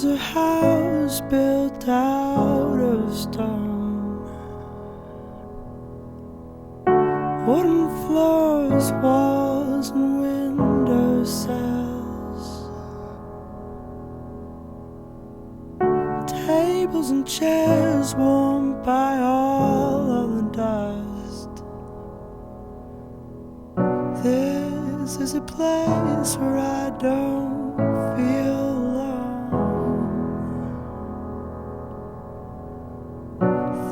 There's a house built out of stone, wooden floors, walls and window sills, tables and chairs warmed by all of the dust. This is a place where I don't feel alone.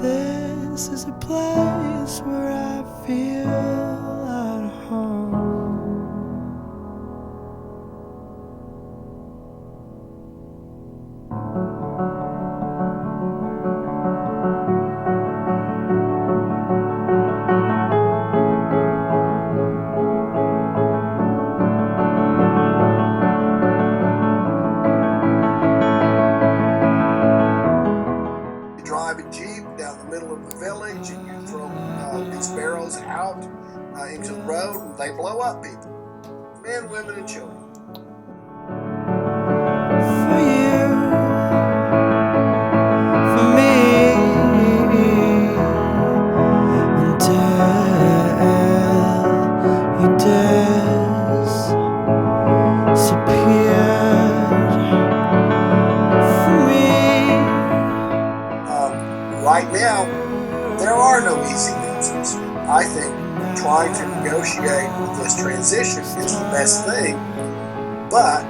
This is a place where I feel at home. Drive a Jeep down the middle of the village and you throw these barrels out into the road and they blow up people. Men, women, and children. For you, for me, until you disappeared for me. Right now, there are no easy answers. I think trying to negotiate with this transition is the best thing, but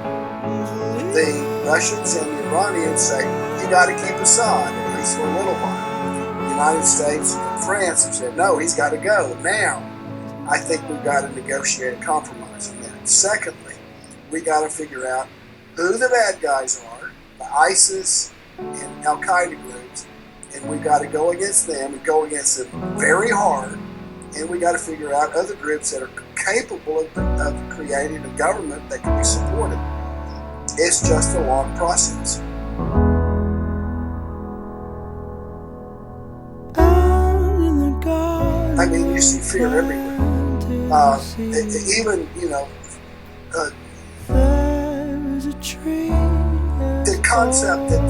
the Russians and the Iranians say, you got to keep Assad, at least for a little while. The United States and France have said, no, he's got to go. Now, I think we've got to negotiate a compromise on that. Secondly, we got to figure out who the bad guys are, the ISIS and Al-Qaeda groups, and we got to go against them and go against them very hard, and we got to figure out other groups that are capable of creating a government that can be supported. It's just a long process. I mean, you see fear everywhere. Even, the concept that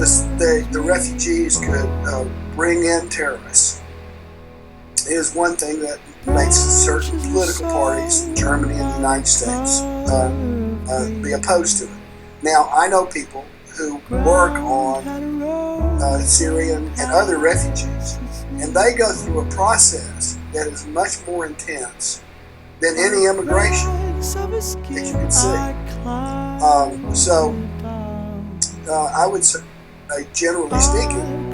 the refugees could bring in terrorists is one thing that makes certain political parties in Germany and the United States be opposed to it. Now, I know people who work on Syrian and other refugees, and they go through a process that is much more intense than any immigration that you can see. I would say, generally speaking,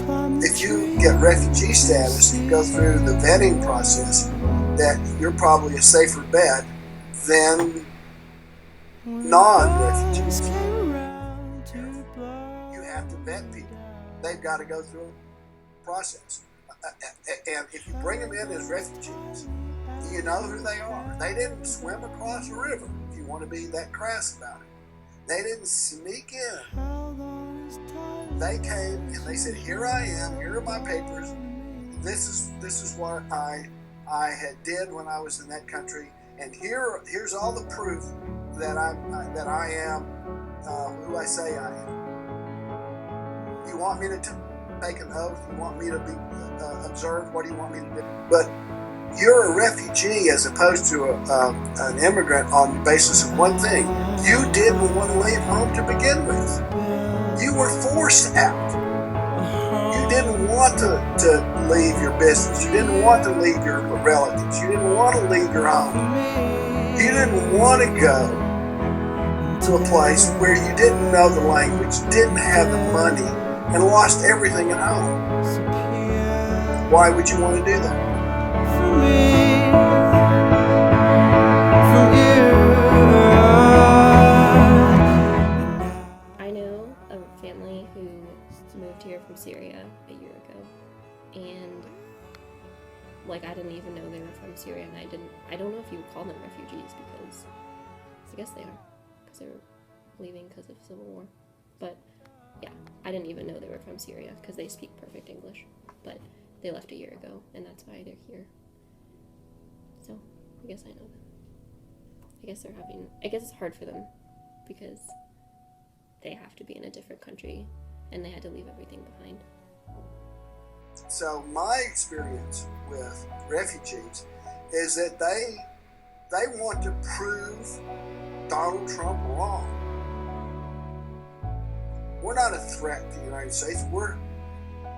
if you get refugee status and go through the vetting process, that you're probably a safer bet than non-refugees. You have to vet people. They've got to go through a process. And if you bring them in as refugees, you know who they are. They didn't swim across a river, if you want to be that crass about it. They didn't sneak in. They came and they said, here I am, here are my papers. This is what I had did when I was in that country, and here's all the proof that I am who I say I am. You want me to take an oath? You want me to be observed? What do you want me to do? But you're a refugee as opposed to an immigrant on the basis of one thing. You didn't want to leave home to begin with. You were forced out. You didn't want to leave your business. You didn't want to leave your relatives. You didn't want to leave your home. You didn't want to go to a place where you didn't know the language, didn't have the money, and lost everything at home. Why would you want to do that? I know of a family who moved here from Syria a year ago, and I didn't even know they were from Syria, and I don't know if you would call them refugees, because I guess they are, because they were leaving because of civil war. But yeah, I didn't even know they were from Syria because they speak perfect English, but they left a year ago, and that's why they're here. So I guess I know them. I guess it's hard for them because they have to be in a different country and they had to leave everything behind. So my experience with refugees is that they want to prove Donald Trump wrong. We're not a threat to the United States.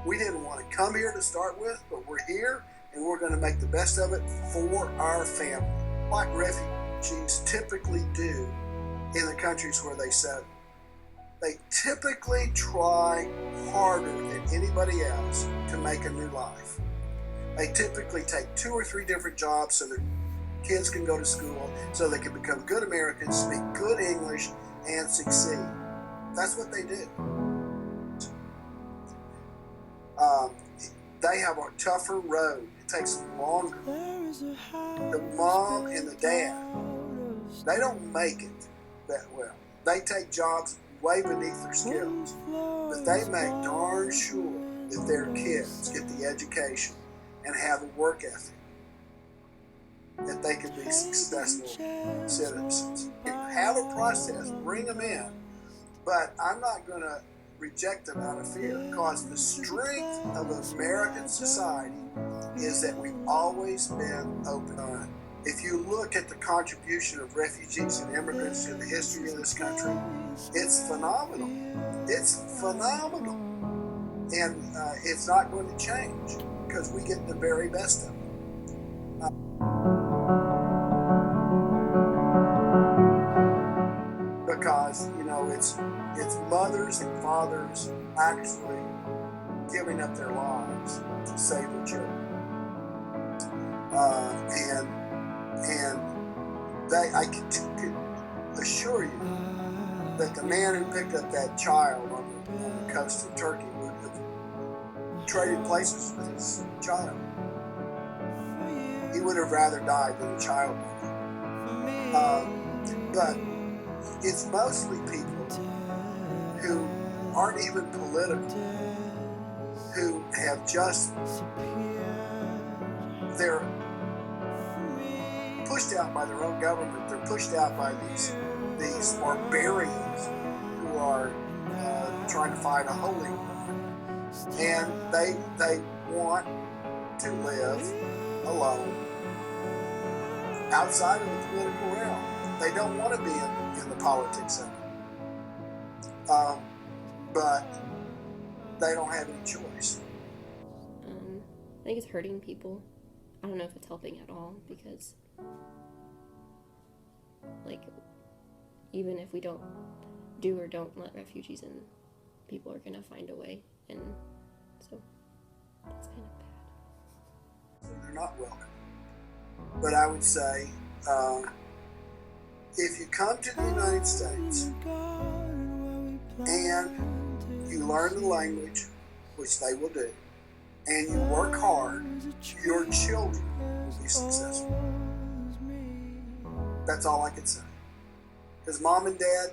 We didn't want to come here to start with, but we're here and we're going to make the best of it for our family. Like refugees typically do in the countries where they settle. They typically try harder than anybody else to make a new life. They typically take 2 or 3 different jobs so their kids can go to school, so they can become good Americans, speak good English, and succeed. That's what they do. They have a tougher road. It takes them longer. The mom and the dad, they don't make it that well. They take jobs way beneath their skills, but they make darn sure that their kids get the education and have the work ethic that they can be successful citizens. Have a process, bring them in, but I'm not going to reject them out of fear, because the strength of American society is that we've always been open. If you look at the contribution of refugees and immigrants to the history of this country, it's phenomenal. It's phenomenal. And it's not going to change because we get the very best of it. Because, it's mothers and fathers actually giving up their lives to save their children. And I can assure you that the man who picked up that child on the coast of Turkey would have traded places with his child. He would have rather died than a child died. But it's mostly people who aren't even political, who have just, they're pushed out by their own government. They're pushed out by these barbarians who are trying to fight a holy war, and they want to live alone outside of the political realm. They don't want to be in the politics of it, but they don't have any choice. I think it's hurting people. I don't know if it's helping at all, because even if we don't let refugees in, people are going to find a way, and so that's kind of bad. They're not welcome. But I would say, if you come to the United States and you learn the language, which they will do, and you work hard, your children will be successful. That's all I can say. Because mom and dad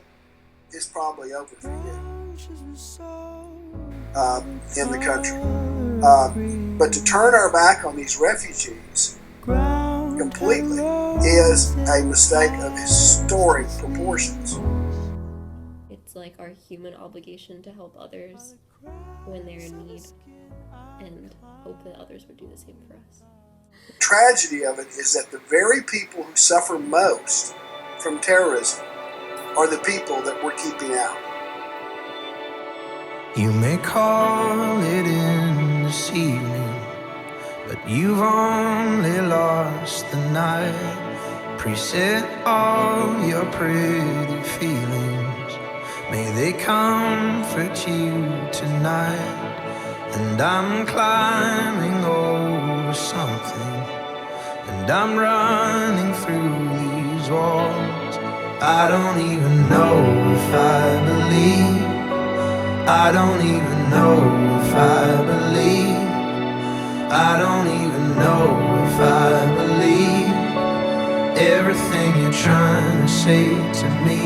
is probably over for you in the country. But to turn our back on these refugees completely is a mistake of historic proportions. It's like our human obligation to help others when they're in need, and hope that others would do the same for us. The tragedy of it is that the very people who suffer most from terrorism are the people that we're keeping out. You may call it in this evening, but you've only lost the night. Preset all your pretty feelings, may they comfort you tonight. And I'm climbing over something, and I'm running through these walls. I don't even know if I believe. I don't even know if I believe. I don't even know if I believe everything you're trying to say to me.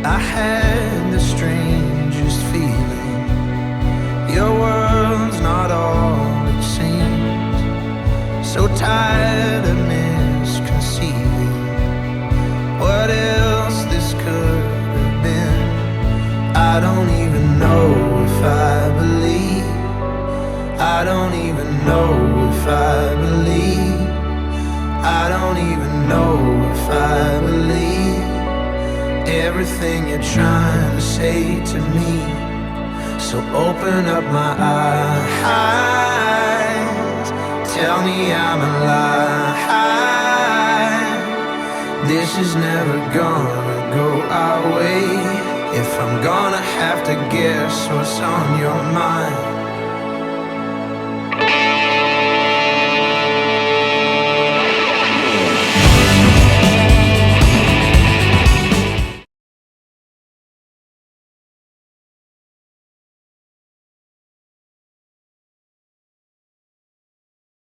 I so tired of misconceiving what else this could have been. I don't even know if I believe. I don't even know if I believe. I don't even know if I believe everything you're trying to say to me. So open up my eyes, tell me I'm alive. This is never gonna go our way. If I'm gonna have to guess what's on your mind,